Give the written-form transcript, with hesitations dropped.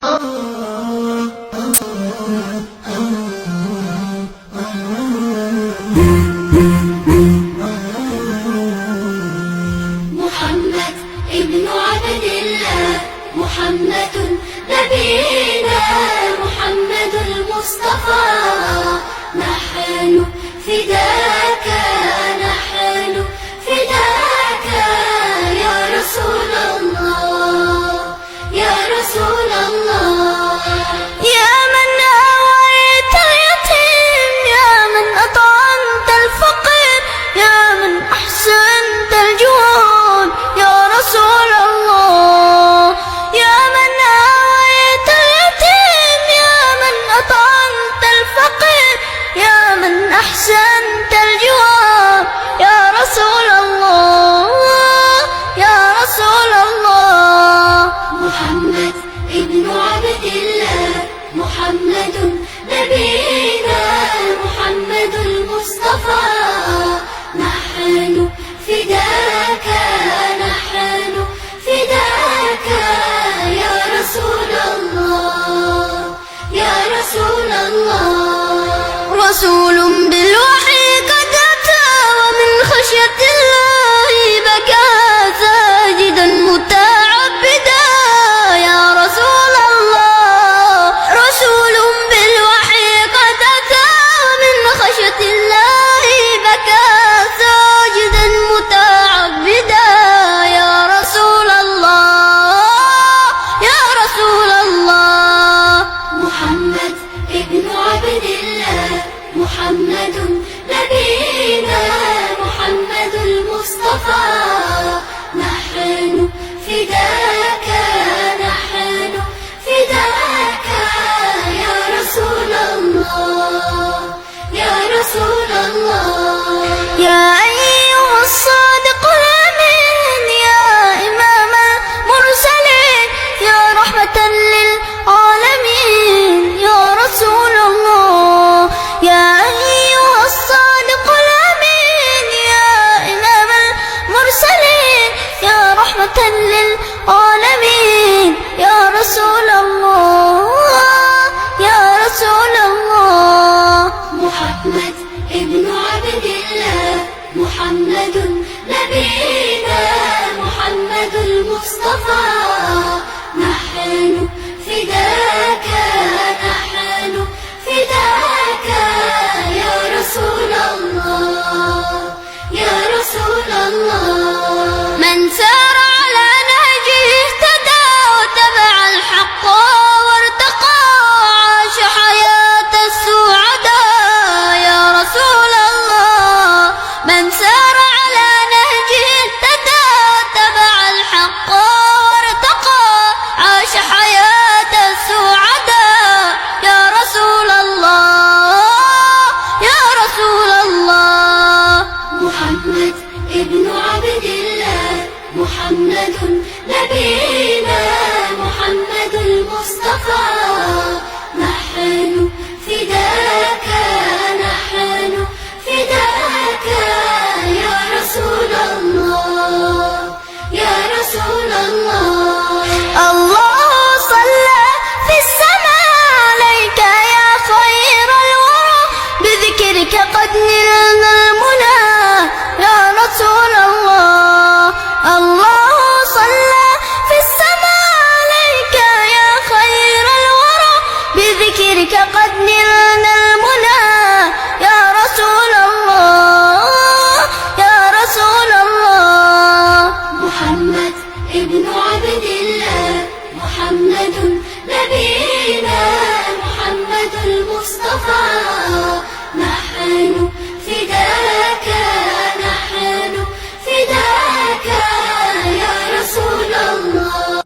محمد ابن عبد الله، محمد نبينا، محمد المصطفى. نحن فداك، نحن فداك يا رسول الله، يا رسول الله. يا من آويت اليتيم، يا من أطعمت الفقير، يا من أحسنت الجواد يا رسول الله. يا من آويت اليتيم، يا من أطعمت الفقير، يا من أحسنت الجواد يا رسول الله، يا رسول الله. محمد ابن عبد الله، محمد نبينا، محمد المصطفى. نحن فداك، نحن فداك يا رسول الله، يا رسول الله. رسول بالوحي قد أتى، ومن خشية الله بكى ساجدا متعبدا يا رسول الله. رسول بالوحي قد أتى، ومن خشية الله بكى ساجدا متعبدا يا رسول الله، يا رسول الله. محمد ابن عبد الله، محمد نبينا، محمد المصطفى. نحن فداك، نحن فداك يا رسول الله، يا رسول الله. يا أيها الصادق الأمين، يا إمام المرسلين، يا رحمة للعالمين يا رسول الله. يا أيها الصادق الأمين، يا إمام المرسلين، يا رحمة للعالمين يا رسول الله، يا رسول الله. محمد ابن عبد الله، محمد نبينا، محمد المصطفى. نحن فداك، نحن فداك يا رسول الله، يا رسول الله. من سار على نهجه اهتدى، واتبع الحق وارتقى، عاش حياة السعداء يا رسول الله. من سار على نهجه اهتدى، واتبع الحق وارتقى، عاش حياة السعداء يا رسول الله، يا رسول الله. محمد ابن عبد الله، محمد نبينا، محمد المصطفى. نحن فداك، نحن فداك يا رسول الله، يا رسول الله. الله صلى في السماء عليك يا خير الورى، بذكرك قد نلنا المنى يا رسول الله. الله صلى في السماء عليك يا خير الورى، بذكرك قد نلنا المنى يا رسول الله، يا رسول الله. محمد ابن عبد الله، محمد نبينا، محمد المصطفى.